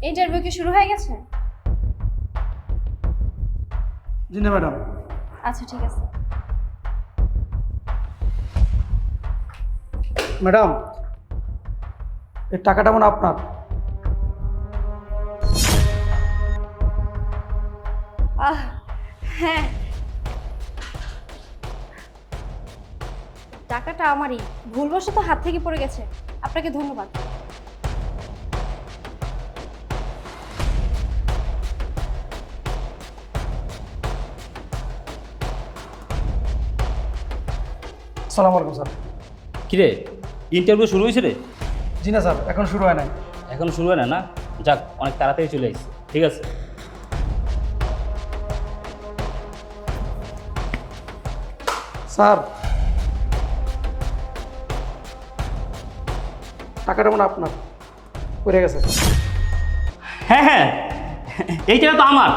Interview কি শুরু হয়ে গেছে? জি না ম্যাডাম। আচ্ছা ঠিক আছে। ম্যাডাম, এই টাকাটা মনে হয় আপনার। হ্যাঁ, টাকাটা আমারই, ভুলবশত হাত থেকে পড়ে গেছে। আপনাকে ধন্যবাদ। আসসালামু আলাইকুম স্যার। কিরে, ইন্টারভিউ শুরু হয়েছে রে? জি না স্যার, এখন শুরু হয় নাই। এখন শুরু হয় না? না, যাক, অনেক তাড়াতাড়ি চলে আসছে। ঠিক আছে। স্যার, টাকাটা মনে হয় আপনার, পড়ে গেছে। হ্যাঁ হ্যাঁ, এইটা তো আমার।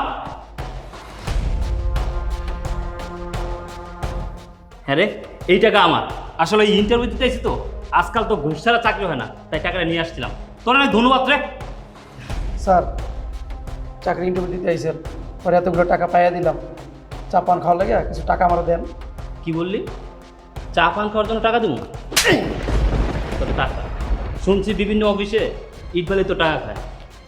হ্যাঁ রে, এই টাকা আমার। আসলে এই ইন্টারভিউ দিতে আইছি তো, আজকাল তো ঘুষ ছাড়া চাকরি হয় না, তাই টাকাটা নিয়ে আসছিলাম। তোর অনেক ধন্যবাদ রে। স্যার, চাকরি ইন্টারভিউ দিতে আইসেন, পরে এতগুলো টাকা পাইয়া দিলাম, চা পান খাওয়ার লাগে কিছু টাকা আমারও দেন। কি বললি? চা পান খাওয়ার জন্য টাকা দেবো? তোর টাকা শুনছি বিভিন্ন অফিসে ইটবালি তো টাকা খায়।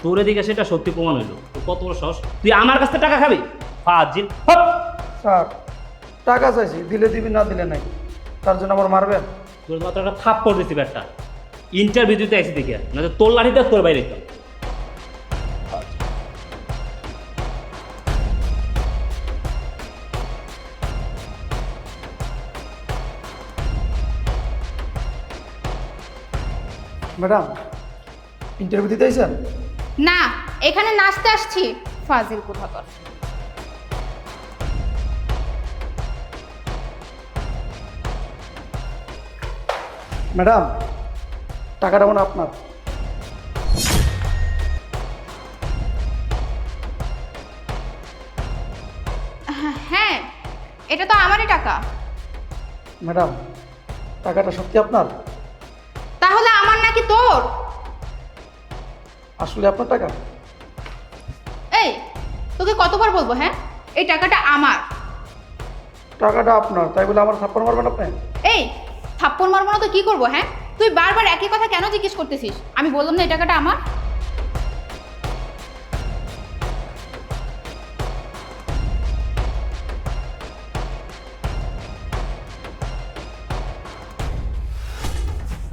তোর এদিকে সেটা সত্যি প্রমাণ হইলো। তোর কত বড় সাহস, তুই আমার কাছ থেকে টাকা খাবি? ফাজিল। হপ! স্যার, টাকা চাইছি, দিলে দিবি, না দিলে নাই, তার জন্য আমার মারবেন? তোর মাত্র একটা থাপ্পড় দিছি ব্যাটটা। ইন্টারভিউ দিতে আইসি দেখে, না তোর লাঠিতে তোর বাইরে যেতাম। ম্যাডাম, ইন্টারভিউ দিতে আইসেন? না, এখানে নাচতে আসছি। ফাজিল কোথাকার। ম্যাডাম, টাকাটা মনে হয় আপনার। হ্যাঁ, এটা তো আমারই টাকা। ম্যাডাম, টাকাটা সত্যি আপনার? তাহলে আমার নাকি তোর? আসলে আপনার টাকা? এই, তোকে কতবার বলবো? হ্যাঁ, এই টাকাটা আমার। টাকাটা আপনার, তাই বলে আমার থাপ্পড় মারবেন আপনি? এই, থাপ্পড় মারবো না তো কি করবো? হ্যাঁ, তুই বারবার একই কথা কেন জিজ্ঞেস করতেছিস? আমি বললাম না এই টাকাটা আমার।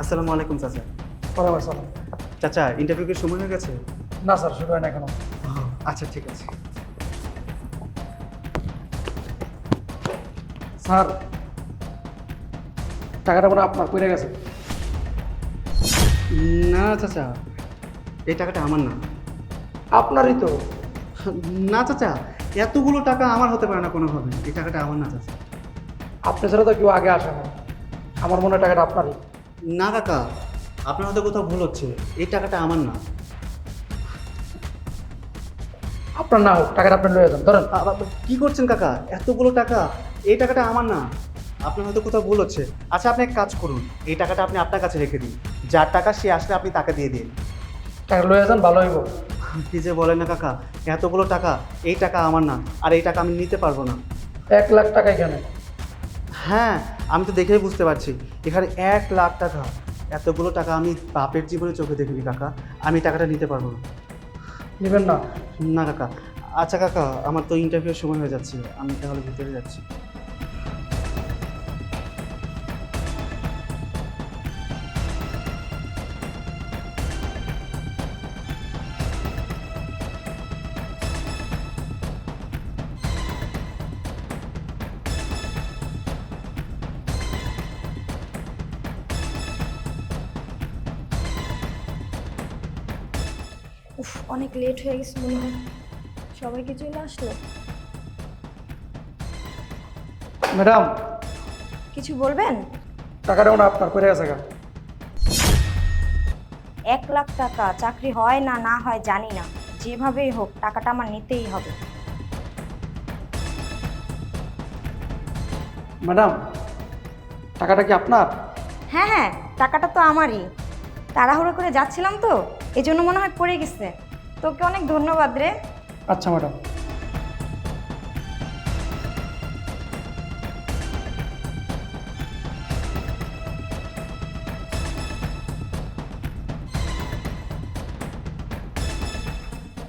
আসসালামু আলাইকুম চাচা। পরামর্শ সালাম। চাচা, ইন্টারভিউ কি সময় হয়ে গেছে? না স্যার, শুরু হয় না এখনো। আচ্ছা, ঠিক আছে। স্যার, টাকাটা মনে হয় আপনার, পড়ে গেছে। না চাচা, এই টাকাটা আমার না। আপনারই তো। না চাচা, এতগুলো টাকা আমার হতে পারে না কোনোভাবে। এই টাকাটা আমার না চাচা। আপনি ছাড়া তো কেউ আগে আসে না, আমার মনে হয় টাকাটা আপনারই। না কাকা, আপনার হয়তো কোথাও ভুল হচ্ছে। এই টাকাটা আমার না। আপনার না হোক, টাকাটা আপনি লয়ে যান, ধরেন। কি করছেন কাকা? এতগুলো টাকা, এই টাকাটা আমার না। আপনার হয়তো কোথাও ভুল হচ্ছে। আচ্ছা, আপনি এক কাজ করুন, এই টাকাটা আপনি আপনার কাছে রেখে দিন। যার টাকা সে আসলে আপনি তাকে দিয়ে দিন। টাকা লয়ে যান, ভালো হইব। কি যে বলেন না কাকা, এতগুলো টাকা, এই টাকা আমার না, আর এই টাকা আমি নিতে পারবো না। 1,00,000 টাকা এখানে। হ্যাঁ, আমি তো দেখেই বুঝতে পারছি এখানে 1,00,000 টাকা। এতগুলো টাকা আমি বাপের জীবনে চোখে দেখিনি কাকা। আমি টাকাটা নিতে পারবো না। নেবেন না? না কাকা। আচ্ছা কাকা, আমার তো ইন্টারভিউর সময় হয়ে যাচ্ছে, আমি তাহলে ভিতরে যাচ্ছি। উফ, অনেক লেট হয়ে গেছে মনে হয়। সবাই কি চলে আসলো? ম্যাডাম, কিছু বলবেন? টাকাটা মনে হয় আপনার, পড়ে গেছে। 1,00,000 টাকা চাকরি হয় না না হয় জানি না, যেভাবেই হোক টাকাটা আমার নিতেই হবে। ম্যাডাম, টাকাটা কি আপনার? হ্যাঁ হ্যাঁ, টাকাটা তো আমারই। তাড়াহুড়ো করে যাচ্ছিলাম তো, এই জন্য মনে হয় পড়ে গেছে। তোকে অনেক ধন্যবাদ রে। আচ্ছা ম্যাডাম।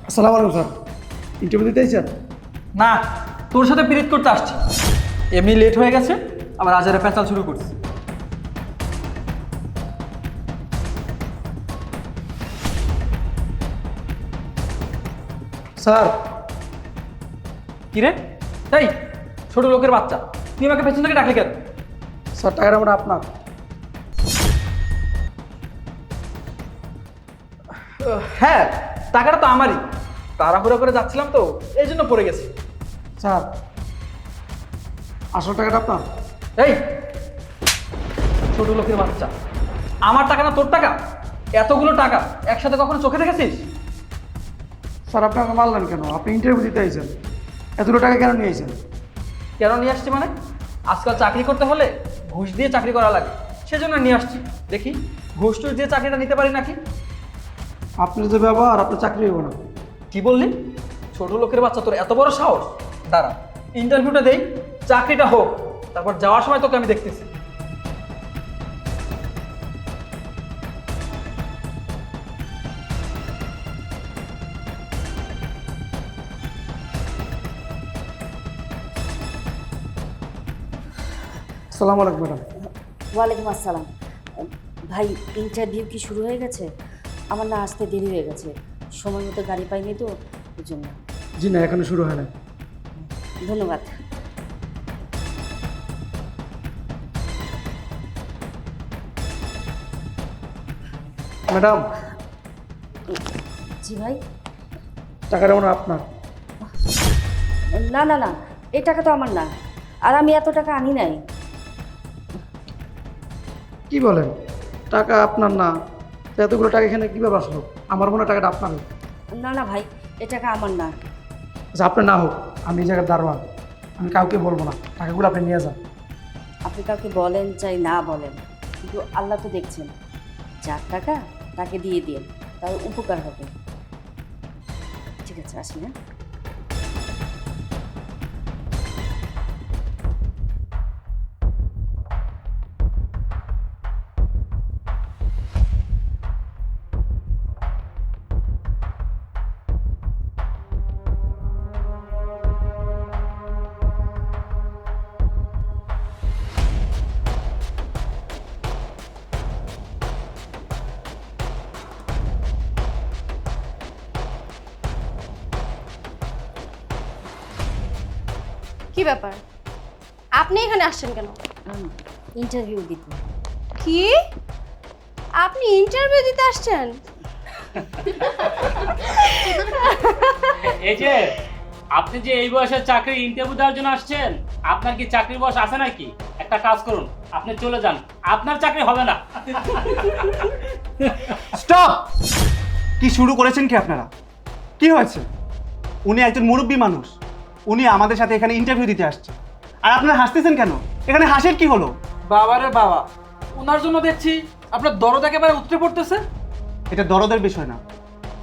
আসসালামু আলাইকুম স্যার, ইন্টারভিউ দিতে এসেছেন? না, তোর সাথে পিরিত করতে আসছি। এমনি লেট হয়ে গেছে, আবার আজারে পেঁচাল শুরু করছি। স্যার কি রে? এই ছোট লোকের বাচ্চা, তুই আমাকে পেছন থেকে ডাকলি কেন? স্যার টাকাটা মানে আপনার। হ্যাঁ, টাকাটা তো আমারই, তাড়াহুড়ো করে যাচ্ছিলাম তো এই জন্য পড়ে গেছি। স্যার আসল টাকাটা আপনার? এই ছোট লোকের বাচ্চা, আমার টাকা না তোর টাকা? এতগুলো টাকা একসাথে কখনো চোখে দেখেছিস? স্যার আপনি আমাকে মারলেন কেন? আপনি ইন্টারভিউ দিতে আইছেন, এতগুলো টাকা কেন নিয়ে আইছেন? কেন নিয়ে আসছি মানে? আজকাল চাকরি করতে হলে ঘুষ দিয়ে চাকরি করা লাগে, সেজন্য নিয়ে আসছি। দেখি ঘুষ টুস দিয়ে চাকরিটা নিতে পারি নাকি। আপনার যে ব্যবহার, আপনার চাকরি হইব না। কি বললি? ছোট লোকের বাচ্চা, তোর এত বড় সাহস? দাঁড়া, ইন্টারভিউটা দেই, চাকরিটা হোক, তারপর যাওয়ার সময় তোকে আমি দেখতেছি। আসসালামু আলাইকুম ম্যাডাম। ওয়ালাইকুম আসসালাম। ভাই, ইন্টারভিউ কি শুরু হয়ে গেছে? আমার না আসতে দেরি হয়ে গেছে, সময় মতো গাড়ি পাইনি তো, ওই জন্য। জি না, এখনো শুরু হয় না। ধন্যবাদ। ম্যাডাম জি ভাই। টাকাটা মানে আপনার। না না না, এই টাকা তো আমার না, আর আমি এত টাকা আনি নাই। কি বলেন? টাকা আপনার না? তো এতগুলো টাকা এখানে কীভাবে আসলো? আমার মনে হয় টাকাটা আপনার। না না ভাই, এই টাকা আমার না। আচ্ছা আপনার না হোক, আমি এই জায়গার দারোয়ান, আমি কাউকে বলবো না, টাকাগুলো আপনি নিয়ে যান। আপনি কাউকে বলেন চাই না বলেন, কিন্তু আল্লাহ তো দেখছেন, যার টাকা তাকে দিয়ে দিন, তার উপকার হবে। ঠিক আছে, আসি না? কি ব্যাপার, আপনি এখানে আসছেন কেন? ইন্টারভিউ দিতে। কি, আপনি ইন্টারভিউ দিতে আসছেন? এই যে আপনি যে এই বয়সের চাকরি ইন্টারভিউ দেওয়ার জন্য আসছেন, আপনার কি চাকরির বয়স আছে নাকি? একটা কাজ করুন, আপনি চলে যান, আপনার চাকরি হবে না। স্টপ! কি শুরু করেছেন কি আপনারা? কি হয়েছে? উনি একজন মুরব্বী মানুষ, উনি আমাদের সাথে এখানে ইন্টারভিউ দিতে আসছে, আর আপনারা হাসতেছেন কেন? এখানে হাসির কি হলো? বাবারে বাবা, ওনার জন্য দেখছি আপনার দরদ একেবারে উতরে পড়তেছে। এটা দরদের বিষয় না,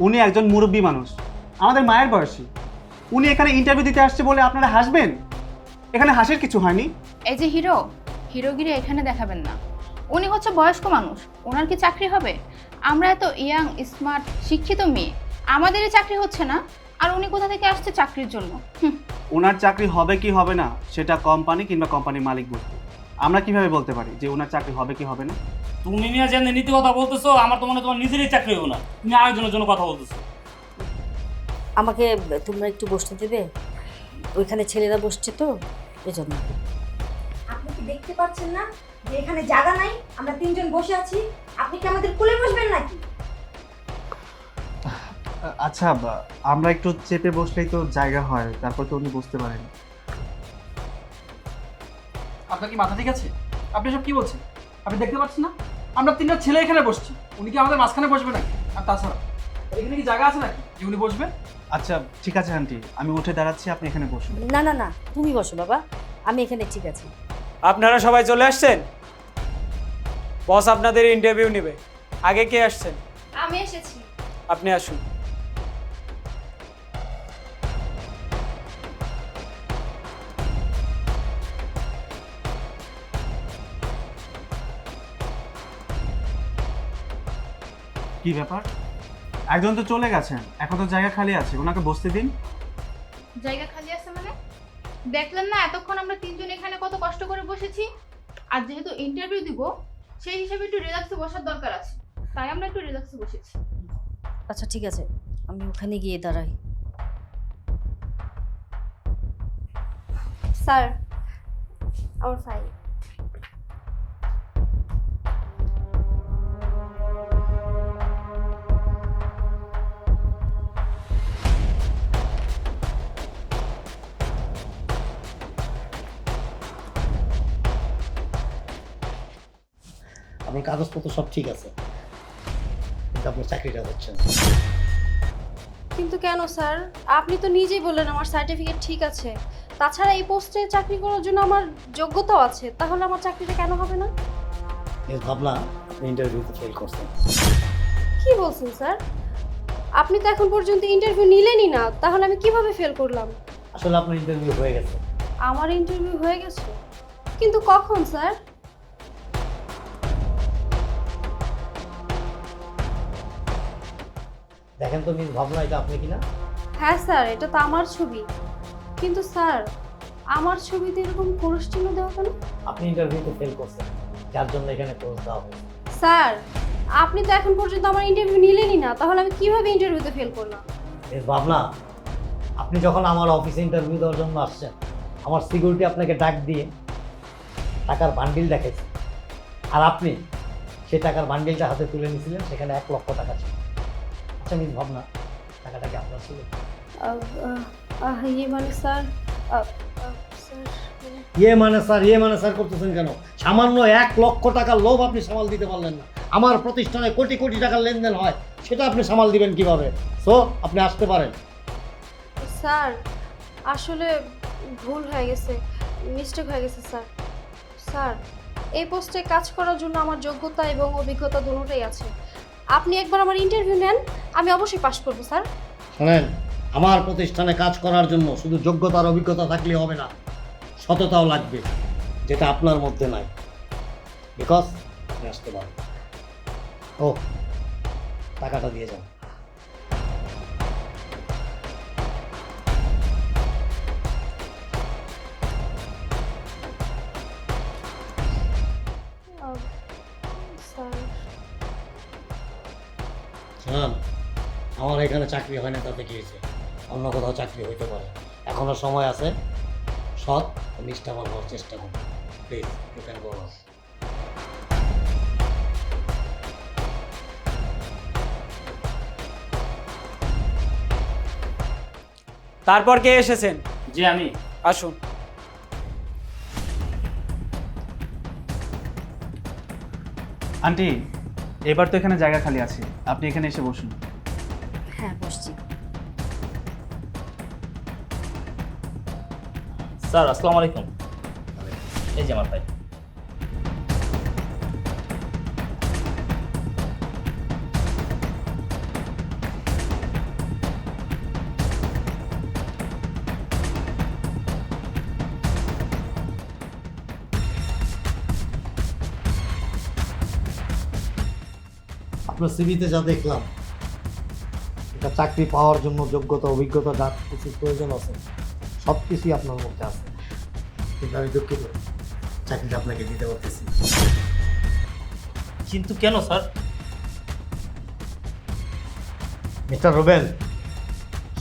উনি একজন মুরব্বী মানুষ, আমাদের মায়ের বয়সী। উনি এখানে ইন্টারভিউ দিতে আসছে বলে আপনারা হাসবেন? এখানে হাসির কিছু হয়নি। এই যে হিরোগিরি এখানে দেখাবেন না। উনি হচ্ছে বয়স্ক মানুষ, ওনার কি চাকরি হবে? আমরা এত ইয়াং স্মার্ট শিক্ষিত মেয়ে, আমাদেরই চাকরি হচ্ছে না, আর উনি কোথা থেকে আসছে চাকরির জন্য? ওনার চাকরি হবে কি হবে না সেটা কোম্পানি কিংবা কোম্পানির মালিক বলবে। আমরা কিভাবে বলতে পারি যে ওনার চাকরি হবে কি হবে না? তুমি নিয়ে যে নীতি কথা বলতেছো, আমার তো মনে হয় তোমার নিজেরই চাকরি হবে না, তুমি আরেকজনের জন্য কথা বলতেছো। আমাকে তোমরা একটু বসতে দেবে? ওইখানে ছেলেরা বসছে তো, এই জন্য। আপনি কি দেখতে পাচ্ছেন না যে এখানে জায়গা নাই? আমরা তিনজন বসে আছি, আপনি কি আমাদের কোলে বসবেন নাকি? আচ্ছা, আমরা একটু চেপে বসলেই তো জায়গা হয়, তারপর তো উনি বসতে পারেন। আপনার কি মাথা ঠিক আছে? আপনি সব কি বলছেন? আপনি দেখতে পাচ্ছেন না আমরা তিনটা ছেলে এখানে বসছি, উনি কি আমাদের মাঝখানে বসবে নাকি? আর তাছাড়া এখানে কি জায়গা আছে নাকি যে উনি বসবেন? আচ্ছা ঠিক আছে আন্টি, আমি উঠে দাঁড়াচ্ছি, আপনি এখানে বসুন। না না না, তুমি বসো বাবা, আমি এখানে ঠিক আছি। আপনারা সবাই চলে আসছেন? বস আপনাদের ইন্টারভিউ নেবে। আগে কে আসছেন? আমি এসেছি। আপনি আসুন। কি ব্যাপার? একজন তো চলে গেছেন, এখন তো জায়গা খালি আছে, ওনাকে বসতে দিন। জায়গা খালি আছে মানে? দেখলেন না এতক্ষণ আমরা তিনজন এখানে কত কষ্ট করে বসেছি। আর যেহেতু ইন্টারভিউ দিব সেই হিসাবে একটু রিল্যাক্সে বসার দরকার আছে, তাই আমরা একটু রিল্যাক্সে বসেছি। আচ্ছা ঠিক আছে, আমি ওখানে গিয়ে দাঁড়াই। স্যার আমার ফাইল। আপনার কাগজপত্র সব ঠিক আছে, কিন্তু আপনার চাকরিটা হচ্ছে না। কিন্তু কেন স্যার? আপনি তো নিজেই বললেন আমার সার্টিফিকেট ঠিক আছে। তাছাড়া এই পোস্টে চাকরি করার জন্য আমার যোগ্যতাও আছে, তাহলে আমার চাকরিটা কেন হবে না? এই ভাবনা আপনি ইন্টারভিউতে ফেল করছেন। কি বলছেন স্যার? আপনি তো এখন পর্যন্ত ইন্টারভিউ নিলেনই না, তাহলে আমি কিভাবে ফেল করলাম? আসলে আপনার ইন্টারভিউ হয়ে গেছে। আমার ইন্টারভিউ হয়ে গেছে, কিন্তু কখন স্যার? দেখেন তো মিস ভাবনা, এটা আপনি কিনা? হ্যাঁ স্যার, এটা তো আমার ছবি। কিন্তু স্যার আমার ছবিতে এরকম ক্রস চিহ্ন দেওয়া কেন? আপনি ইন্টারভিউতে ফেল করছেন, যার জন্য এখানে ক্রস দেওয়া হয়েছে। স্যার আপনি তো এখন পর্যন্ত আমার ইন্টারভিউ নিলেনই না, তাহলে আমি কিভাবে ইন্টারভিউতে ফেল করলাম? মিস ভাবনা, আপনি যখন আমার অফিসে ইন্টারভিউ দেওয়ার জন্য আসছেন, আমার সিকিউরিটি আপনাকে ডাক দিয়ে টাকার বান্ডিল দেখাইছে, আর আপনি সেই টাকার বান্ডিলটা হাতে তুলে নিয়েছিলেন, সেখানে 1 লক্ষ টাকা ছিল। আচ্ছা মিস ভাবনা, টাকাটা কি আপনার ছিল? ইয়ে মানে স্যার, স্যার ইয়ে মানে স্যার করতেছেন কেন? সামান্য 1 লক্ষ টাকার লোভ আপনি সামাল দিতে পারলেন না। আমার প্রতিষ্ঠানে কোটি কোটি টাকার লেনদেন হয়, সেটা আপনি সামাল দিবেন কিভাবে? সো আপনি আসতে পারেন। স্যার আসলে ভুল হয়ে গেছে, মিস্টেক হয়ে গেছে স্যার। স্যার এই পোস্টে কাজ করার জন্য আমার যোগ্যতা এবং অভিজ্ঞতা দুটোই আছে। আপনি একবার আমার ইন্টারভিউ নেন, আমি অবশ্যই পাস করবো স্যার। শোনেন, আমার প্রতিষ্ঠানে কাজ করার জন্য শুধু যোগ্যতা আর অভিজ্ঞতা থাকলে হবে না, সততাও লাগবে, যেটা আপনার মধ্যে নাই। বিকজ আপনি আসতে পারেন। ও, টাকাটা দিয়ে যান। স্যার শোনান, আমার এখানে চাকরি হয় না তাতে কি হয়েছে? অন্য কোথাও চাকরি হইতে পারে, এখনো সময় আছে। সৎ ও নিষ্ঠাবান হওয়ার চেষ্টা করুন। প্লিজ, ইউ ক্যান গো নাও। তারপর কে এসেছেন? জি আমি। আসুন। আন্টি, এবার তো এখানে জায়গা খালি আছে, আপনি এখানে এসে বসুন। হ্যাঁ বসছি। স্যার আসসালামু আলাইকুম। এই যে আমার ফাইল। আপনার সিভিতে যা দেখলাম, এটা চাকরি পাওয়ার জন্য যোগ্যতা অভিজ্ঞতা যা কিছু প্রয়োজন আছে সব কিছুই আপনার মধ্যে আছে, কিন্তু আমি দুঃখিত, চাকরিটা আপনাকে দিতে পারতেছি। কিন্তু কেন স্যার? মিস্টার রুবেল,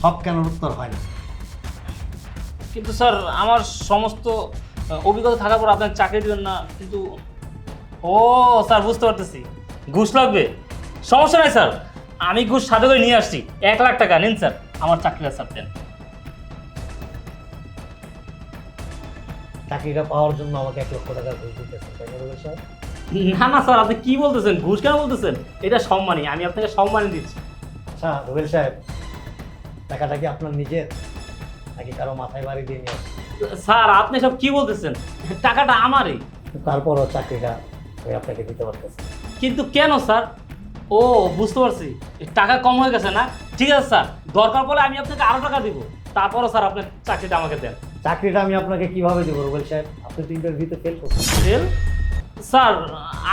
সব কেন উত্তর হয় না। কিন্তু স্যার আমার সমস্ত অভিজ্ঞতা থাকার পর আপনার চাকরি দেবেন না, কিন্তু ও স্যার বুঝতে পারতেছি, ঘুষ লাগবে। সমস্যা নাই স্যার, আমি ঘুষ সাথে করে নিয়ে আসছি। 1 লাখ টাকা নিন স্যার, আমার চাকরিটা স্যার দেন। চাকরিটা পাওয়ার জন্য আমাকে 1 লক্ষ টাকা ঘুষ দিতেছেন, তাই না রুবেল সাহেব? না না স্যার, আপনি কি বলতেছেন? ঘুষ কেন বলতেছেন? এটা সম্মানী, আমি আপনাকে সম্মানী দিচ্ছি। আচ্ছা রুবেল সাহেব, টাকাটা কি আপনার নিজের নাকি কারো মাথায় বাড়ি দিয়ে নিয়ে আসছেন? স্যার আপনি সব কি বলতেছেন? টাকাটা আমারই। তারপরও চাকরিটা আমি আপনাকে দিতে পারতেছি। কিন্তু কেন স্যার? ও বুঝতে পারছি, টাকা কম হয়ে গেছে না? ঠিক আছে স্যার, দরকার পড়লে আমি আপনাকে আরও টাকা দিব, তারপরও স্যার আপনার চাকরিটা আমাকে দেন। চাকরিটা আমি আপনাকে কিভাবে দেবো রুবেল সাহেব? আপনি তো ইন্টারভিউতে ফেল করছেন। ফেল? স্যার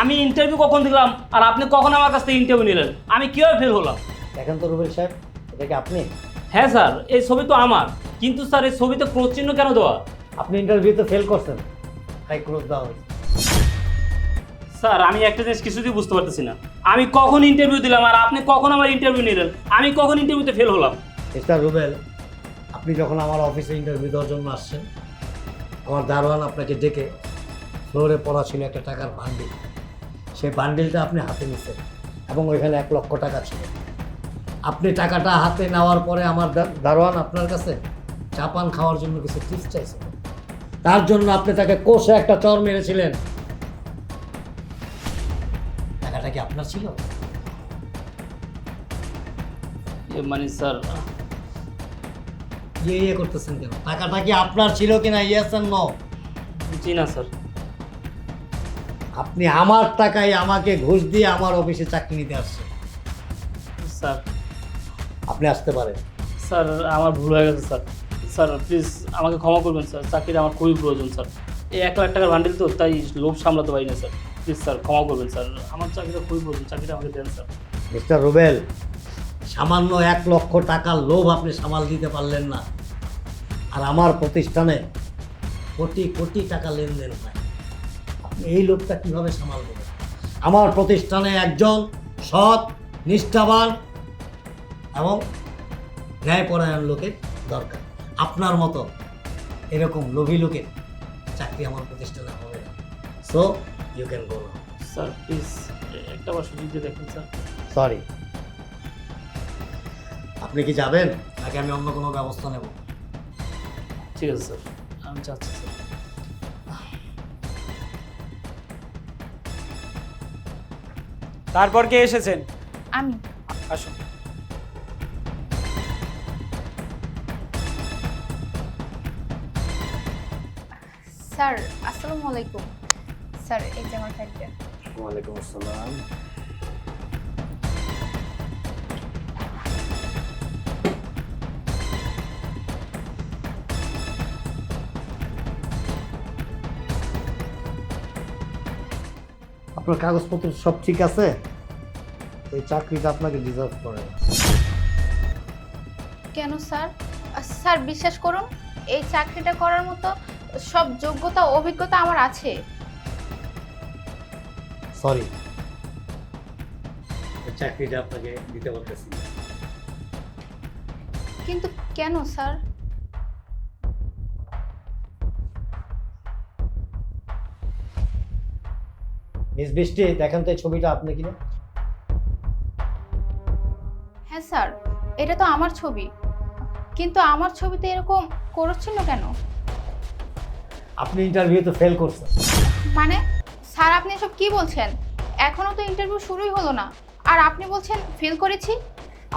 আমি ইন্টারভিউ কখন দিলাম আর আপনি কখন আমার কাছ থেকে ইন্টারভিউ নিলেন? আমি কীভাবে ফেল হলাম? দেখেন তো রুবেল সাহেব, এটা কি আপনি? হ্যাঁ স্যার, এই ছবি তো আমার, কিন্তু স্যার এই ছবিতে ক্রস চিহ্ন কেন দেওয়া? আপনি ইন্টারভিউতে ফেল করছেন, তাই ক্লোজ দেওয়া হয়েছে। স্যার আমি একটা জিনিস কিছুতেই বুঝতে পারতেছি না, আমি কখন ইন্টারভিউ দিলাম আর আপনি কখন আমার ইন্টারভিউ নিলেন? আমি কখন ইন্টারভিউতে ফেল হলাম? মিস্টার রুবেল, আপনি যখন আমার অফিসে ইন্টারভিউ দেওয়ার জন্য আসছেন, আমার দারোয়ান আপনাকে ডেকে ফ্লোরে পড়া ছিল একটা টাকার বান্ডিল, সেই বান্ডিলটা আপনি হাতে নিছেন এবং ওইখানে 1 লক্ষ টাকা ছিল। আপনি টাকাটা হাতে নেওয়ার পরে আমার দারোয়ান আপনার কাছে চা পান খাওয়ার জন্য কিছু টিপস চাইছিল, তার জন্য আপনি তাকে কষে একটা চর মেরেছিলেন। টাকাটা কি আপনার ছিল? মানে স্যার ইয়ে করতেছেন কেন? টাকাটা কি আপনার ছিল কিনা, ইয়েস এন্ড নো? জি না স্যার। আপনি আমার টাকায় আমাকে ঘুষ দিয়ে আমার অফিসে চাকরি নিতে আসছেন। স্যার আপনি আসতে পারেন। স্যার আমার ভুল হয়ে গেছে স্যার। স্যার প্লিজ আমাকে ক্ষমা করবেন স্যার, চাকরিটা আমার খুবই প্রয়োজন স্যার। এই 1 লাখ টাকার বান্ডিল তো, তাই লোভ সামলাতে পারি না স্যার। প্লিজ স্যার ক্ষমা করবেন স্যার, আমার চাকরিটা খুবই প্রয়োজন, চাকরিটা আমাকে দেন স্যার। মিস্টার রুবেল, সামান্য 1 লক্ষ টাকার লোভ আপনি সামাল দিতে পারলেন না, আর আমার প্রতিষ্ঠানে কোটি কোটি টাকা লেনদেন হয়, আপনি এই লোভটা কীভাবে সামাল দেবেন? আমার প্রতিষ্ঠানে একজন সৎ, নিষ্ঠাবান এবং ন্যায়পরায়ণ লোকের দরকার। আপনার মতো এরকম লোভী লোকের চাকরি আমার প্রতিষ্ঠানে হবে না। So you can go now. Sir please একটা বার সুযোগ দিয়ে দেখুন স্যার। সরি। আপনি কি যাবেন নাকি আমি অন্য কোনো ব্যবস্থা নেব? ঠিক আছে স্যার, আমি যাচ্ছি স্যার। তারপর কে এসেছেন? আমি। আসুন। স্যার আসসালামু আলাইকুম। স্যার এই যে আমার ফাইলটা। ওয়ালাইকুম আসসালাম। আপনার কাগজপত্র সব ঠিক আছে? এই চাকরিটা আপনাকে ডিজার্ভ করে না। কেন স্যার? স্যার বিশ্বাস করুন, এই চাকরিটা করার মতো সব যোগ্যতা অভিজ্ঞতা আমার আছে। সরি, এই চাকরিটা আপনাকে দিতে বলতেছি না। কিন্তু কেন স্যার? মিস বৃষ্টি, দেখেন তো এই ছবিটা আপনি কিনা? হ্যাঁ স্যার, এটা তো আমার ছবি, কিন্তু আমার ছবিতে এরকম করছিল কেন? আপনি ইন্টারভিউতে ফেল করছেন। মানে স্যার আপনি এসব কি বলছেন? এখনো তো ইন্টারভিউ শুরুই হলো না, আর আপনি বলছেন ফেল করেছি?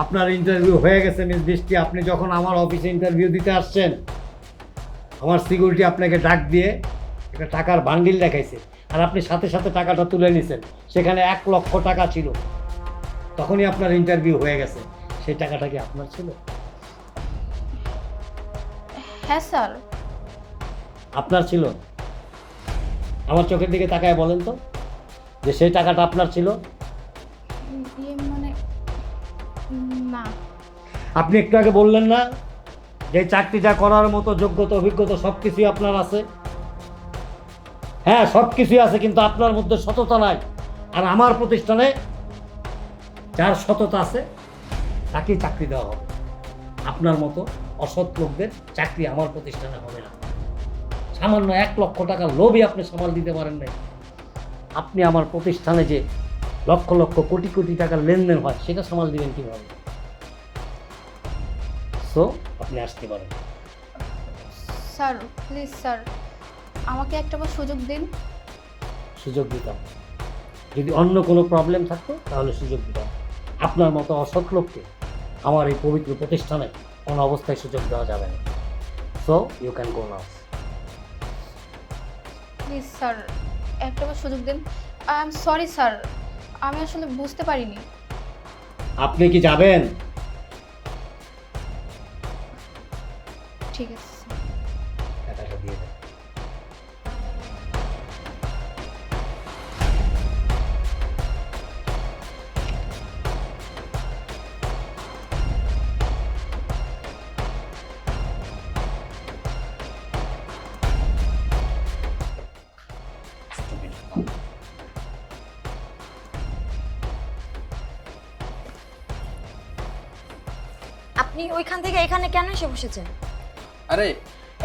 আপনার ইন্টারভিউ হয়ে গেছে মিস বৃষ্টি। আপনি যখন আমার অফিসে ইন্টারভিউ দিতে আসছেন, আমার সিকিউরিটি আপনাকে ডাক দিয়ে একটা টাকার বান্ডিল দেখাইছে, আর আপনি সাথে সাথে টাকাটা তুলে নিছেন। সেখানে 1 লক্ষ টাকা ছিল। তখনই আপনার ইন্টারভিউ হয়ে গেছে। সেই টাকাটা কি আপনার ছিল? হ্যাঁ স্যার। আপনার ছিল? আমার চোখের দিকে তাকায় বলেন তো যে সেই টাকাটা আপনার ছিল? মানে না। আপনি একটু আগে বললেন না যে চাকরিটা করার মতো যোগ্যতা অভিজ্ঞতা সব কিছুই আপনার আছে? হ্যাঁ, সব কিছুই আছে, কিন্তু আপনার মধ্যে সততা নাই। আর আমার প্রতিষ্ঠানে যার সততা আছে তাকেই চাকরি দেওয়া হবে। আপনার মতো অসৎ লোকদের চাকরি আমার প্রতিষ্ঠানে হবে না। সামান্য 1 লক্ষ টাকার লোভই আপনি সামাল দিতে পারেন নাই। আপনি আমার প্রতিষ্ঠানে যে লক্ষ লক্ষ কোটি কোটি টাকার লেনদেন হয় সেটা সামাল দিবেন কীভাবে? সো আপনি আসতে পারেন। স্যার প্লিজ স্যার, আমাকে একটাবার সুযোগ দিন। সুযোগ দিতাম, যদি অন্য কোনো প্রবলেম থাকতো তাহলে সুযোগ দিতাম। আপনার মতো অসৎ লোককে আমার এই পবিত্র প্রতিষ্ঠানে কোনো অবস্থায় সুযোগ দেওয়া যাবে না। So you can go now. Please sir একটাবার সুযোগ দিন। আই এম সরি স্যার, আমি আসলে বুঝতে পারিনি। আপনি কি যাবেন? ঠিক আছে। টাকাটা দিয়ে দেন। আপনি ওইখান থেকে এখানে কেন এসে বসেছেন? আরে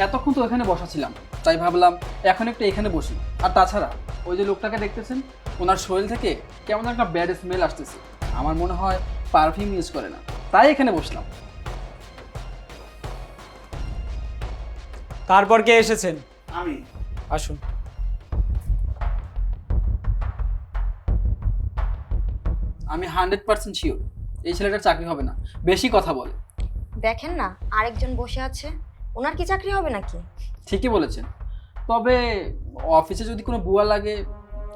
এতক্ষণ তো এখানে বসা ছিলাম, তাই ভাবলাম এখন একটু এখানে বসি। আর তাছাড়া ওই যে লোকটাকে দেখতেছেন, ওনার শরীর থেকে কেমন একটা ব্যাড স্মেল আসতেছে। আমার মনে হয় পারফিউম ইউজ করে না, তাই এখানে বসলাম। তারপর কে এসেছেন? আমি। আসুন। আমি 100% শিওর এই ছেলেটার চাকরি হবে না, বেশি কথা বলে। দেখেন না, আরেকজন বসে আছে, ওনার কি চাকরি হবে নাকি? ঠিকই বলেছেন, তবে অফিসে যদি কোনো বুয়া লাগে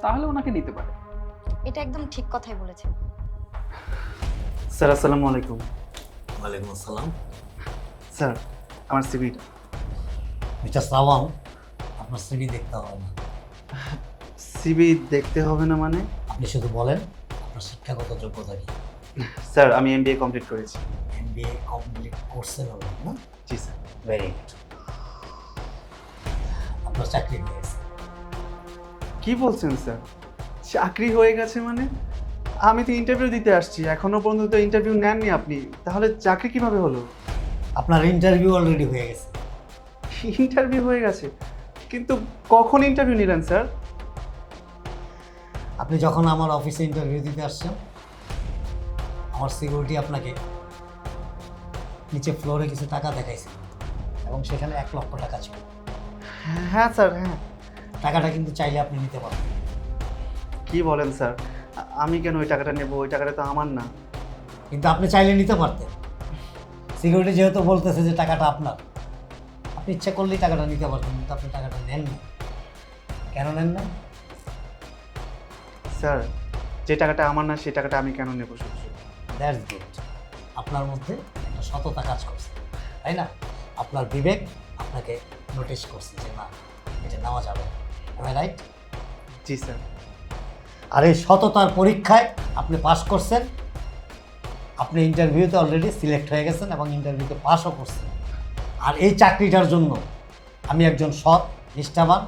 তাহলে ওনাকে নিতে পারে। এটা একদম ঠিক কথাই বলেছেন। স্যার আসসালামু আলাইকুম। ওয়ালাইকুম আসসালাম। স্যার আমার সিভিটা। মিস্টার শ্রাবণ, আপনার সিভি দেখতে হবে না। সিভি দেখতে হবে না মানে? আপনি শুধু বলেন আপনার শিক্ষাগত যোগ্যতা কি। স্যার আমি এমবিএ কমপ্লিট করেছি। এমবিএ কমপ্লিট করছেন বলেন না? জি স্যার। Very good. আপনার চাকরি হয়ে গেছে। কি বলছেন স্যার? চাকরি হয়ে গেছে মানে? আমি তো ইন্টারভিউ দিতে আসছি, এখনো পর্যন্ত ইন্টারভিউ নেননি আপনি, তাহলে চাকরি কিভাবে হলো? আপনার ইন্টারভিউ অলরেডি হয়ে গেছে। ইন্টারভিউ হয়ে গেছে, কিন্তু কখন ইন্টারভিউ নিলেন স্যার? আপনি যখন আমার অফিসে ইন্টারভিউ দিতে আসছেন, আমার সিকিউরিটি আপনাকে নিচে ফ্লোরে কিছু টাকা দেখাইছে এবং সেখানে 1 লক্ষ টাকা ছিল। হ্যাঁ স্যার, হ্যাঁ। টাকাটা কিন্তু চাইলে আপনি নিতে পারবেন। কি বলেন স্যার? আমি কেন ওই টাকাটা নেব? ওই টাকাটা তো আমার না। কিন্তু আপনি চাইলে নিতে পারতেন। সিকিউরিটি যেহেতু বলতেছে যে টাকাটা আপনার, আপনি ইচ্ছা করলেই টাকাটা নিতে পারতেন, কিন্তু আপনি টাকাটা নেন না। কেন নেন না? স্যার যে টাকাটা আমার না সেই টাকাটা আমি কেন নেব? That's good. আপনার মধ্যে একটা সততা কাজ করছে, তাই না? আপনার বিবেক আপনাকে নোটিশ করছে যে না, এটা নেওয়া যাবে। রাইট? জি স্যার। আর এই সততার পরীক্ষায় আপনি পাশ করছেন। আপনি ইন্টারভিউতে অলরেডি সিলেক্ট হয়ে গেছেন এবং ইন্টারভিউতে পাসও করছেন। আর এই চাকরিটার জন্য আমি একজন সৎ, নিষ্ঠাবান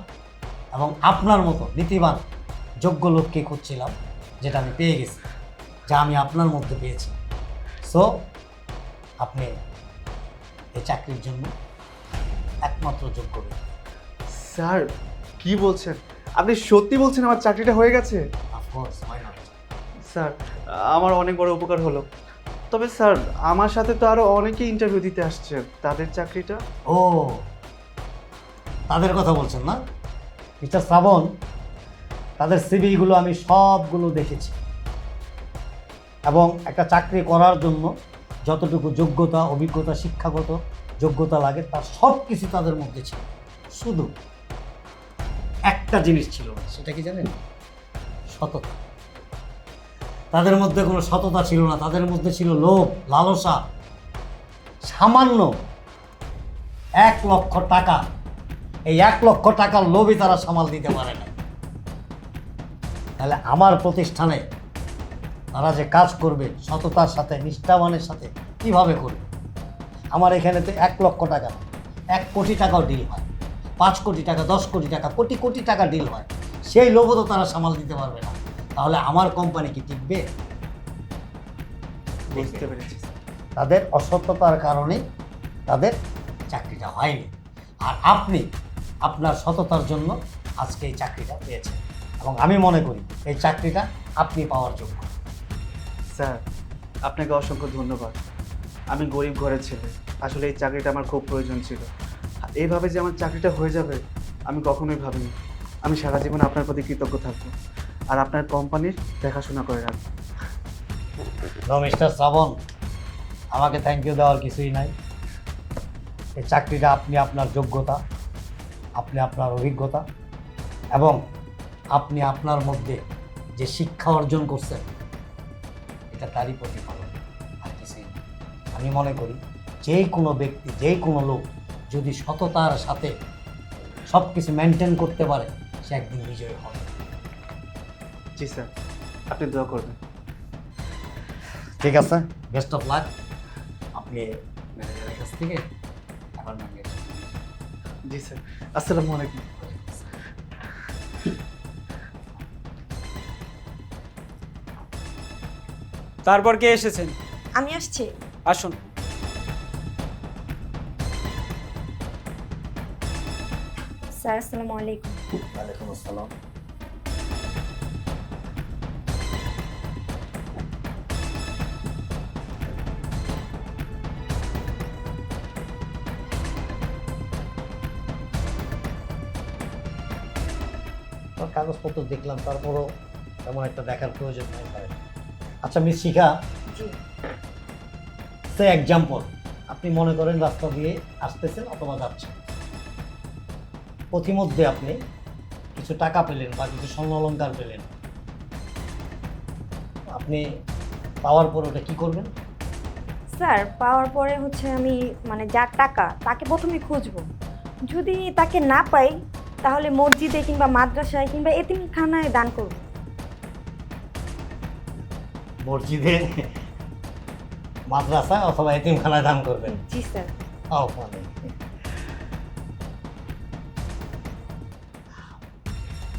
এবং আপনার মতো নীতিবান যোগ্য লোককে খুঁজছিলাম, যেটা আমি পেয়ে গেছি, যা আমি আপনার মধ্যে পেয়েছি। সো আপনি এই চাকরির জন্য একমাত্র যোগ্য ব্যক্তি। স্যার কি বলছেন? আপনি সত্যি বলছেন আমার চাকরিটা হয়ে গেছে? Of course, why not? স্যার আমার অনেক বড় উপকার হলো। তবে স্যার আমার সাথে তো আরও অনেকেই ইন্টারভিউ দিতে আসছে, তাদের চাকরিটা? ও, তাদের কথা বলছেন না? মিস্টার শ্রাবণ, তাদের সিভিগুলো আমি সবগুলো দেখেছি এবং একটা চাকরি করার জন্য যতটুকু যোগ্যতা, অভিজ্ঞতা, শিক্ষাগত যোগ্যতা লাগে তার সব কিছু তাদের মধ্যে ছিল। শুধু একটা জিনিস ছিল না, সেটা কি জানেন? সততা। তাদের মধ্যে কোনো সততা ছিল না, তাদের মধ্যে ছিল লোভ, লালসা। সামান্য 1 লক্ষ টাকা, এই 1 লক্ষ টাকার লোভই তারা সামাল দিতে পারে না। তাহলে আমার প্রতিষ্ঠানে তারা যে কাজ করবে সততার সাথে, নিষ্ঠাবানের সাথে, কিভাবে করবে? আমার এখানে তো 1 লক্ষ টাকা, 1 কোটি টাকাও ডিল হয়, 5 কোটি টাকা, 10 কোটি টাকা, কোটি কোটি টাকা ডিল হয়। সেই লোভও তো তারা সামাল দিতে পারবে না। তাহলে আমার কোম্পানি কি টিকবে? বুঝতে পেরেছি। তাদের অসততার কারণে তাদের চাকরিটা হয়নি। আর আপনি আপনার সততার জন্য আজকে এই চাকরিটা পেয়েছেন এবং আমি মনে করি এই চাকরিটা আপনি পাওয়ার যোগ্য। স্যার আপনাকে অসংখ্য ধন্যবাদ। আমি গরিব ঘরের ছেলে, আসলে এই চাকরিটা আমার খুব প্রয়োজন ছিল। আর এইভাবে যে আমার চাকরিটা হয়ে যাবে আমি কখনোই ভাবিনি। আমি সারা জীবন আপনার প্রতি কৃতজ্ঞ থাকবো আর আপনার কোম্পানির দেখাশোনা করে রাখবো। মিস্টার শ্রাবণ, আমাকে থ্যাংক ইউ দেওয়ার কিছুই নাই। এই চাকরিটা আপনি আপনার যোগ্যতা, আপনি আপনার অভিজ্ঞতা এবং আপনি আপনার মধ্যে যে শিক্ষা অর্জন করছেন, এটা তারই প্রতিফলন, আর কিছুই না। আমি মনে করি যে কোনো ব্যক্তি, যে কোনো লোক যদি সততার সাথে সব কিছু মেনটেন করতে পারে, সে একদিন বিজয়ী হবে। জি স্যার, আপনি দোয়া করবেন। ঠিক আছে, বেস্ট অফ লাক। আপনি ম্যানেজারের কাছ থেকে অ্যাপয়েন্টমেন্ট নিয়ে যান। জি স্যার, আসসালামু আলাইকুম। তারপর কে এসেছেন? আমি আসছি। আসুন। স্যার আসসালামু আলাইকুম। ওয়ালাইকুম আসসালাম। তোর কাগজপত্র দেখলাম, তারপরও তেমন একটা দেখার প্রয়োজন নাই ভাই। আচ্ছা মিস শিখা, জি সে এক্সাম্পল, আপনি মনে করেন রাস্তা দিয়ে আসতেছেন অথবা যাচ্ছেন, পথিমধ্যে আপনি কিছু টাকা পেলেন বা কিছু স্বর্ণ অলংকার পেলেন, আপনি পাওয়ার পর ওটা কি করবেন? স্যার, পাওয়ার পরে হচ্ছে আমি মানে যার টাকা তাকে প্রথমে খুঁজবো। যদি তাকে না পাই তাহলে মসজিদে কিংবা মাদ্রাসায় কিংবা এতিমখানায় দান করব। মসজিদে, মাদ্রাসায় অথবা এতিমখানায় দান করবেন? জি স্যার। মানে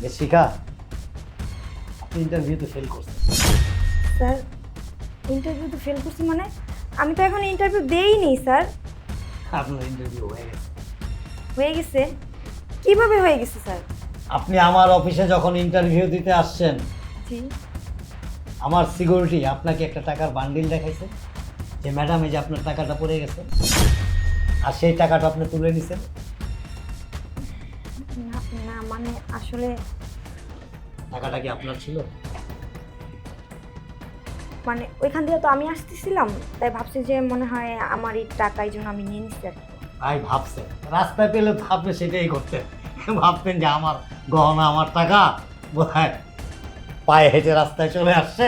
মিস শিখা, আপনি ইন্টারভিউতে ফেল করছেন। স্যার, ইন্টারভিউ তো ফেল করছি মানে? আমি তো এখন ইন্টারভিউ দেইনি স্যার। আপনার ইন্টারভিউ হয়ে গেছে। হয়ে গেছে? কিভাবে হয়ে গেছে স্যার? আপনি আমার অফিসে যখন ইন্টারভিউ দিতে আসছেন, জি আমার সিকিউরিটি আপনাকে একটা টাকার বান্ডিল দেখাইছে যে ম্যাডাম এই যে আপনার টাকাটা পড়ে গেছে, আর সেই টাকাটা আপনি তুলে নিছেন। না না, মানে আসলে টাকাটা কি আপনার ছিল? মানে ওইখান থেকে তো আমি আসতেছিলাম, তাই ভাবছি যে মনে হয় আমার এই টাকা, এই জন্য আমি নিয়ে নিচ্ছি আর কি। তাই ভাবছেন, রাস্তায় পেলে তো আপনি সেটাই করতেন, ভাবতেন যে আমার গহনা, আমার টাকা বোধহয় পায়ে হেঁটে রাস্তায় চলে আসছে,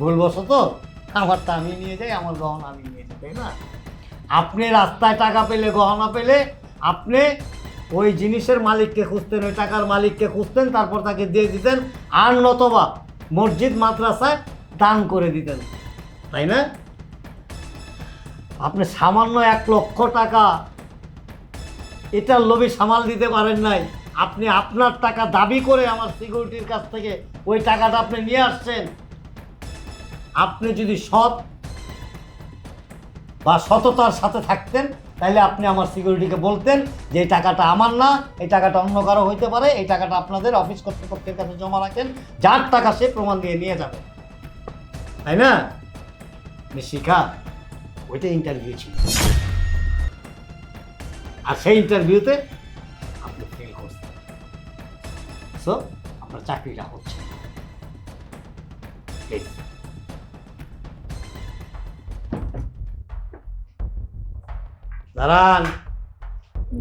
ভুলবশত আমারটা আমি নিয়ে যাই, আমার গহনা আমি নিয়ে যাই, তাই না? আপনি রাস্তায় টাকা পেলে, গহনা পেলে, আপনি ওই জিনিসের মালিককে খুঁজতেন, ওই টাকার মালিককে খুঁজতেন, তারপর তাকে দিয়ে দিতেন, আর নতবা মসজিদ মাদ্রাসায় দান করে দিতেন, তাই না? আপনি সামান্য 1 লক্ষ টাকা এটার লোভে সামাল দিতে পারেন নাই। আপনি আপনার টাকা দাবি করে আমার সিকিউরিটির কাছ থেকে ওই টাকাটা আপনি নিয়ে আসছেন। আপনি যদি সৎ বা সততার সাথে থাকতেন, তাহলে আপনি আমার সিকিউরিটিকে বলতেন যে এই টাকাটা আমার না, এই টাকাটা অন্য কারো হইতে পারে, এই টাকাটা আপনাদের অফিস কর্তৃপক্ষের কাছে জমা রাখেন, যার টাকা সে প্রমাণ দিয়ে নিয়ে যাবে, তাই না? শিখা, ওইটা ইন্টারভিউ ছিল, আর সেই ইন্টারভিউতে আপনি ফেল করছেন, সো আপনার চাকরিটা হচ্ছে না। Please. দাঁড়ান।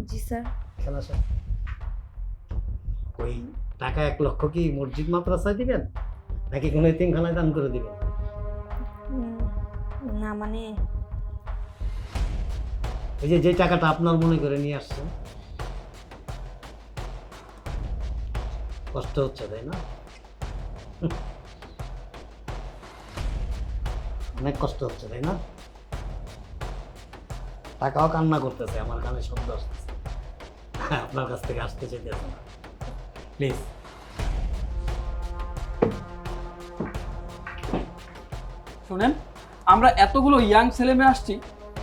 জি স্যার। এখানে আসেন। ওই টাকা 1 লক্ষ কি মসজিদ মাদ্রাসায় দিবেন নাকি কোনো এতিমখানায় দান করে দিবেন? না মানে এই যে টাকাটা আপনার মনে করে নিয়ে আসছেন, কষ্ট হচ্ছে তাই না? অনেক কষ্ট হচ্ছে তাই না? টাকাও কান্না করতেছে, আমার কানে শব্দ আসতেছে, আপনার কাছ থেকে আসতে চাইতেছে না। প্লিজ। শুনেন, আমরা এতগুলো ইয়াং ছেলে মেয়ে আসছি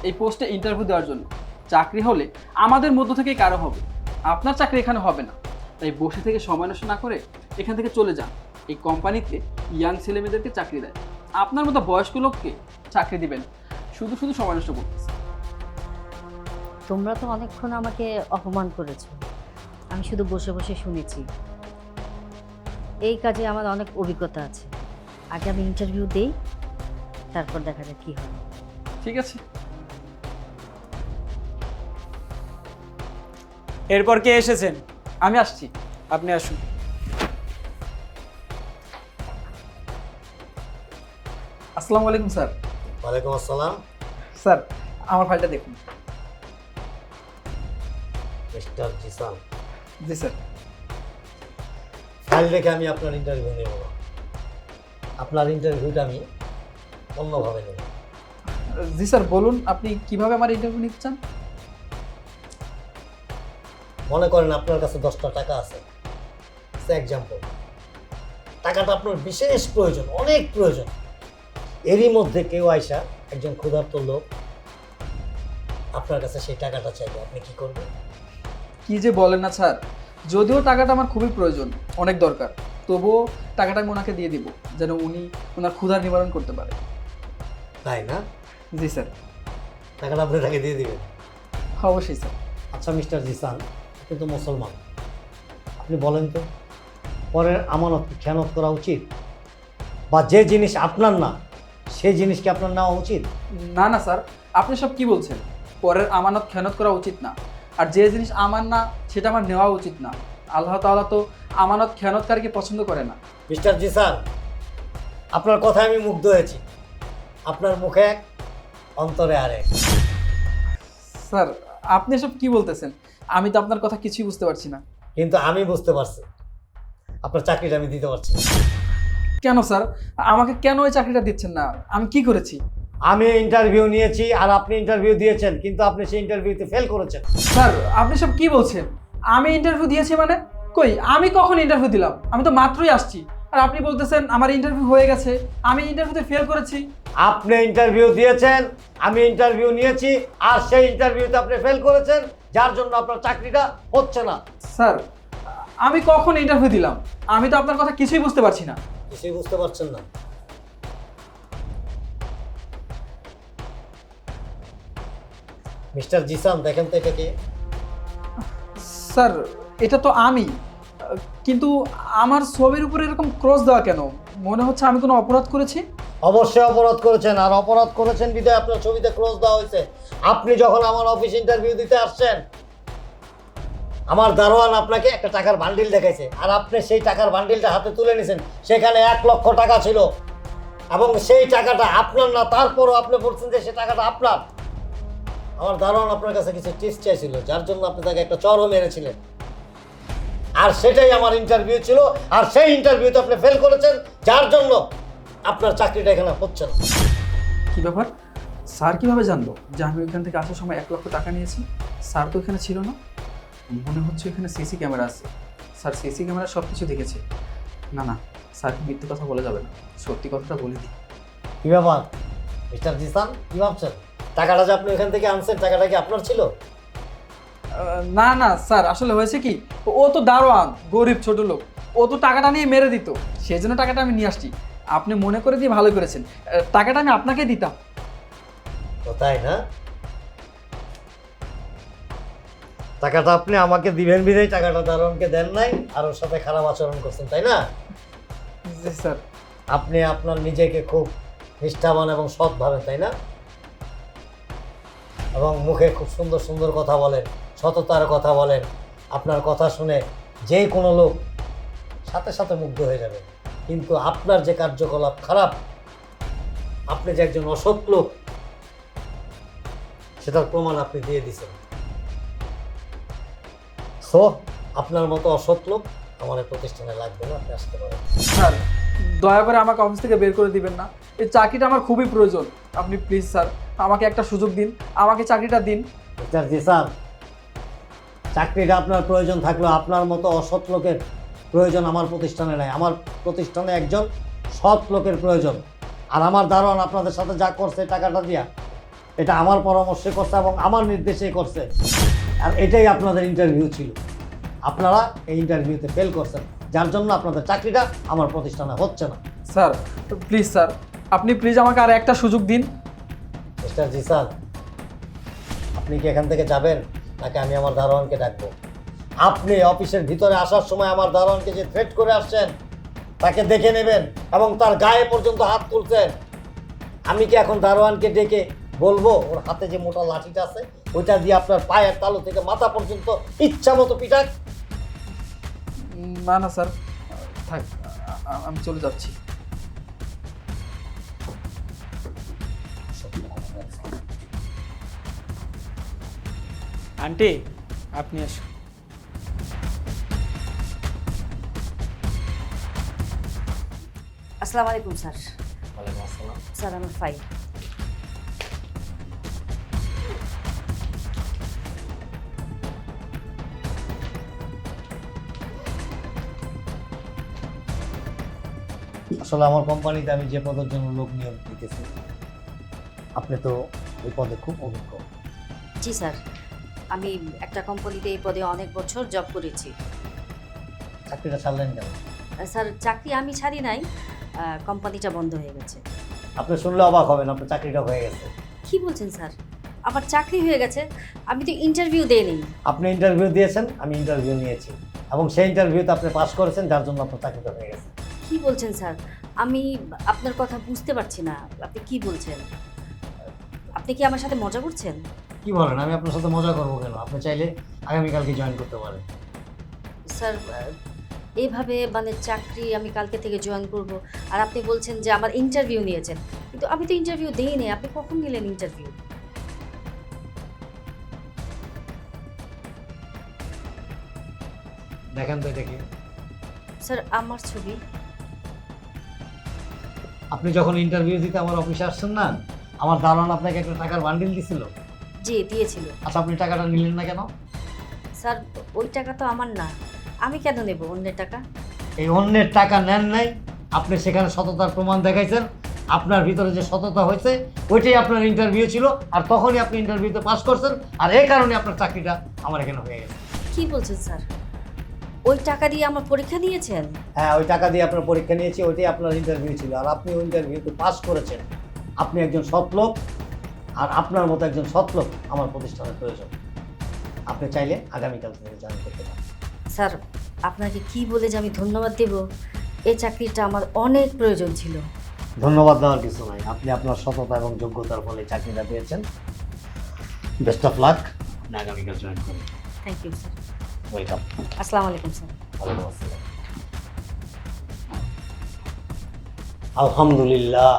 এই পোস্টে ইন্টারভিউ দেওয়ার জন্য। চাকরি হলে আমাদের মধ্য থেকে কারো হবে, আপনার চাকরি এখানে হবে না। তাই বসে থেকে সময় নষ্ট না করে এখান থেকে চলে যান। এই কোম্পানিতে ইয়াং ছেলে মেয়েদেরকে চাকরি দেয়, আপনার মতো বয়স্ক লোককে চাকরি দিবেন। শুধু শুধু সময় নষ্ট করতেছে। তোমরা তো অনেকক্ষণ আমাকে অপমান করেছো, আমি শুধু বসে বসে শুনেছি। এই কাজে আমার অনেক অভিজ্ঞতা আছে, আগে আমি ইন্টারভিউ দেই, তারপর দেখা যাক কী হয়। ঠিক আছে। এরপর কে এসেছেন? আমি আসছি। আপনি আসুন। আসসালামু আলাইকুম স্যার। ওয়ালাইকুম আসসালাম। স্যার, আমার ফাইলটা দেখুন। মিস্টার জিসান। জি স্যার। ফাইল দেখে আমি আপনার ইন্টারভিউ নেব না, আপনার ইন্টারভিউটা আমি অন্যভাবে নেব। জি স্যার, বলুন আপনি কিভাবে আমার ইন্টারভিউ নিতে চান? মনে করেন আপনার কাছে 10টা টাকা আছে, এক্সাম্পল, টাকাটা আপনার বিশেষ প্রয়োজন, অনেক প্রয়োজন। এরই মধ্যে কেউ আইসা, একজন ক্ষুধার্ত লোক আপনার কাছে সেই টাকাটা চাইবে, আপনি কি করবেন? কি যে বলেন না স্যার, যদিও টাকাটা আমার খুবই প্রয়োজন, অনেক দরকার, তবুও টাকাটা আমি ওনাকে দিয়ে দিব যেন উনি ওনার ক্ষুধার নিবারণ করতে পারে। তাই না? জি স্যার। টাকাটা আপনি তাকে দিয়ে দিবেন? অবশ্যই স্যার। আচ্ছা মিস্টার জিসান, আপনি তো মুসলমান, আপনি বলেন তো পরের আমানত কি খেয়ানত করা উচিত? বা যে জিনিস আপনার না সেই জিনিস কি আপনার নেওয়া উচিত? না না স্যার, আপনি সব কি বলছেন? পরের আমানত খেয়ানত করা উচিত না, আর যে জিনিস আমার না সেটা আমার নেওয়া উচিত না। আল্লাহ তাআলা তো আমানত খেয়ানতকারীকে পছন্দ করে না। মিস্টার জিসান, আপনার কথায় আমি মুগ্ধ হয়েছি। আপনার মুখে এক, অন্তরে আরেক। স্যার আপনি সব কি বলতেছেন? আমি তো আপনার কথা কিছুই বুঝতে পারছি না। কিন্তু আমি বুঝতে পারছি, আপনার চাকরিটা আমি দিতে পারছি না। কেন স্যার? আমাকে কেন ওই চাকরিটা দিচ্ছেন না? আমি কি করেছি? আমি ইন্টারভিউ নিয়েছি আর আপনি ইন্টারভিউ দিয়েছেন, কিন্তু আপনি সেই ইন্টারভিউতে ফেল করেছেন। স্যার আপনি সব কি বলছেন? আমি ইন্টারভিউ দিয়েছি মানে? কই, আমি কখন ইন্টারভিউ দিলাম? আমি তো মাত্রই আসছি, আর আপনি বলতেছেন আমার ইন্টারভিউ হয়ে গেছে, আমি ইন্টারভিউতে ফেল করেছি। আপনি ইন্টারভিউ দিয়েছেন, আমি ইন্টারভিউ নিয়েছি, আর সেই ইন্টারভিউতে আপনি ফেল করেছেন, যার জন্য আপনার চাকরিটা হচ্ছে না। স্যার আমি কখন ইন্টারভিউ দিলাম? আমি তো আপনার কথা কিছুই বুঝতে পারছি না। কিছুই বুঝতে পারছেন না? মিস্টার জিসান, দেখেন তো এটা কে? স্যার এটা তো আমি, কিন্তু আমার ছবির উপরে এরকম ক্রস দেওয়া কেন? মনে হচ্ছে আমি কোনো অপরাধ করেছি। অবশ্যই অপরাধ করেছেন, আর অপরাধ করেছেন বিধায় আপনার ছবিতে ক্লোজ দেওয়া হয়েছে। আপনি যখন আমার অফিস ইন্টারভিউ দিতে আসছেন, আমার দারোয়ান আপনাকে একটা টাকার বান্ডিল দেখাইছে, আর আপনি সেই টাকার বান্ডিলটা হাতে তুলে নিয়েছেন। সেখানে 1 লক্ষ টাকা ছিল, এবং সেই টাকাটা আপনার না, তারপরও আপনি বলছেন যে সে টাকাটা আপনার। আমার দারোয়ান আপনার কাছে কিছু টিপস চাইছিল, যার জন্য আপনি তাকে একটা চড়ও মেরেছিলেন, আর সেটাই আমার ইন্টারভিউ ছিল, আর সেই ইন্টারভিউতে আপনি ফেল করেছেন, যার জন্য আপনার চাকরিটা এখানে হচ্ছে না। কি ব্যাপার? স্যার কিভাবে জানলো যে আমি ওইখান থেকে আসার সময় 1 লক্ষ টাকা নিয়েছি? স্যার তো এখানে ছিল না। মনে হচ্ছে এখানে সিসি ক্যামেরা আছে। স্যার সিসি ক্যামেরা সব কিছু দেখেছে। না না, স্যারকে মিথ্যে কথা বলে যাবে না, সত্যি কথাটা বলে দিই। কি ব্যাপার মিস্টার জিসান, কি ভাবছেন? টাকাটা যে আপনি এখান থেকে আনছেন, টাকাটা কি আপনার ছিল? না না স্যার, আসলে হয়েছে কি, ও তো দারোয়ান, গরিব ছোট লোক, ও তো টাকাটা নিয়ে মেরে দিত, সেই জন্য টাকাটা আমি নিয়ে আসছি। আপনি মনে করে দিয়ে ভালো করেছেন, টাকাটা আমি আপনাকে দিতাম। তাই না? টাকাটা আপনি আমাকে দিবেন বিধায় টাকাটা দারোয়ানকে দেন নাই, আর ওর সাথে খারাপ আচরণ করছেন, তাই না? জি স্যার। আপনি আপনার নিজেকে খুব নিষ্ঠাবান এবং সৎ ভাবেন, তাই না? এবং মুখে খুব সুন্দর সুন্দর কথা বলেন, সততার কথা বলেন। আপনার কথা শুনে যেই কোনো লোক সাথে সাথে মুগ্ধ হয়ে যাবে, কিন্তু আপনার যে কার্যকলাপ খারাপ, আপনি যে একজন অসৎ লোক, সেটার প্রমাণ আপনি দিয়ে দিয়েছেন। সো আপনার মতো অসৎ লোক আমার এই প্রতিষ্ঠানে লাগবে না, আপনি আসতে পারেন। স্যার দয়া করে আমাকে অফিস থেকে বের করে দিবেন না, এই চাকরিটা আমার খুবই প্রয়োজন। আপনি প্লিজ স্যার আমাকে একটা সুযোগ দিন, আমাকে চাকরিটা দিন। মিস্টার জিসান, চাকরিটা আপনার প্রয়োজন থাকলেও আপনার মতো অসৎ লোকের প্রয়োজন আমার প্রতিষ্ঠানে নাই। আমার প্রতিষ্ঠানে একজন সৎ লোকের প্রয়োজন। আর আমার দারোয়ান আপনাদের সাথে যা করছে টাকাটা দিয়া, এটা আমার পরামর্শে করছে এবং আমার নির্দেশেই করছে। আর এটাই আপনাদের ইন্টারভিউ ছিল। আপনারা এই ইন্টারভিউতে ফেল করছেন, যার জন্য আপনাদের চাকরিটা আমার প্রতিষ্ঠানে হচ্ছে না। স্যার প্লিজ স্যার, আপনি প্লিজ আমাকে আর একটা সুযোগ দিন। মিস্টার জিসান, আপনি কি এখান থেকে যাবেন, নাকি আমি আমার দারোয়ানকে ডাকবো? আপনি অফিসের ভিতরে আসার সময় আমার দারোয়ানকে যে থ্রেট করে আসছেন, তাকে দেখে নেবেন, এবং তার গায়ে পর্যন্ত হাত তুলছেন। আমি কি এখন দারোয়ানকে ডেকে বলবো ওর হাতে যে মোটা লাঠিটা আছে, ওইটা দিয়ে আপনার পায়ের তালু থেকে মাথা পর্যন্ত ইচ্ছা মতো পিটাক? না না স্যার, থাক, আমি চলে যাচ্ছি। আন্টি আপনি আসুন। আসসালামু আলাইকুম স্যার। ওয়ালাইকুম আসসালাম। স্যার আমার ফাইল। আসলে আমার কোম্পানিতে আমি যে পদের জন্য লোক নিয়োগ দিতেছি, আপনি তো ওই পদে খুব অভিজ্ঞ। জি স্যার, আমি একটা কোম্পানিতে এই পদে অনেক বছর জব করেছি। চাকরিটা ছাড়লেন কেন? স্যার চাকরি আমি ছাড়ি নাই, কোম্পানিটা বন্ধ হয়ে গেছে। আপনি শুনলে অবাক হবেন, আপনার চাকরিটা হয়ে গেছে। কি বলছেন স্যার? আমার চাকরি হয়ে গেছে? আমি তো ইন্টারভিউ দেইনি। আপনি ইন্টারভিউ দিয়েছেন, আমি ইন্টারভিউ নিয়েছি, এবং সেই ইন্টারভিউতে আপনি পাস করেছেন, যার জন্য আপনার চাকরিটা হয়ে গেছে। কি বলছেন স্যার? আমি আপনার কথা বুঝতে পারছি না, আপনি কি বলছেন? আপনি কি আমার সাথে মজা করছেন? কি বলেন? আমি আপনার সাথে মজা করবো কেন? আপনি চাইলে আগামীকালকে জয়েন করতে পারেন। স্যার এইভাবে মানে চাকরি আমি কালকে থেকে জয়েন করব, আর আপনি বলছেন যে আমার ইন্টারভিউ নিয়েছেন, কিন্তু আমি তো ইন্টারভিউ দেইনি। আপনি কখন নিলেন ইন্টারভিউ? দেখেন তো এটা কি? স্যার আমার ছবি। আপনি যখন ইন্টারভিউ দিতে আমার অফিসে আসছেন না, আমার দারোয়ান আপনাকে একটা টাকার বান্ডিল দিছিল। জি দিয়েছিল। আচ্ছা, আপনি টাকাটা নিলেন না কেন? স্যার ওই টাকা তো আমার না, আমি কেন নেব অন্যের টাকা? এই অন্যের টাকা নেন নাই, আপনি সেখানে সততার প্রমাণ দেখাইছেন। আপনার ভিতরে যে সততা হয়েছে ওইটাই আপনার ইন্টারভিউ ছিল, আর তখনই আপনি ইন্টারভিউতে পাস করছেন, আর এই কারণে আপনার চাকরিটা আমার এখানে হয়ে গেছে। কি বলছেন স্যার? ওই টাকা দিয়ে আমার পরীক্ষা দিয়েছেন? হ্যাঁ, ওই টাকা দিয়ে আপনার পরীক্ষা নিয়েছি, ওইটাই আপনার ইন্টারভিউ ছিল, আর আপনি ওই ইন্টারভিউতে পাস করেছেন। আপনি একজন সৎ লোক, আর আপনার মতো একজন সৎ লোক আমার প্রতিষ্ঠানের প্রয়োজন। আপনি চাইলে আগামীকাল থেকে জয়েন করতে পারেন। স্যার আপনাকে কি বলে যে আমি ধন্যবাদ দেব? এই চাকরিটা আমার অনেক প্রয়োজন ছিল। ধন্যবাদ দেওয়ার কিছু নাই, আপনি আপনার সততা এবং যোগ্যতার ফলে চাকরিটা পেয়েছেন। বেস্ট অফ লাক, আপনি আগামীকাল জয়েন করুন। Thank you sir. ওয়েলকাম। আসসালামু আলাইকুম স্যার। ওয়ালাইকুম আসসালাম। আলহামদুলিল্লাহ,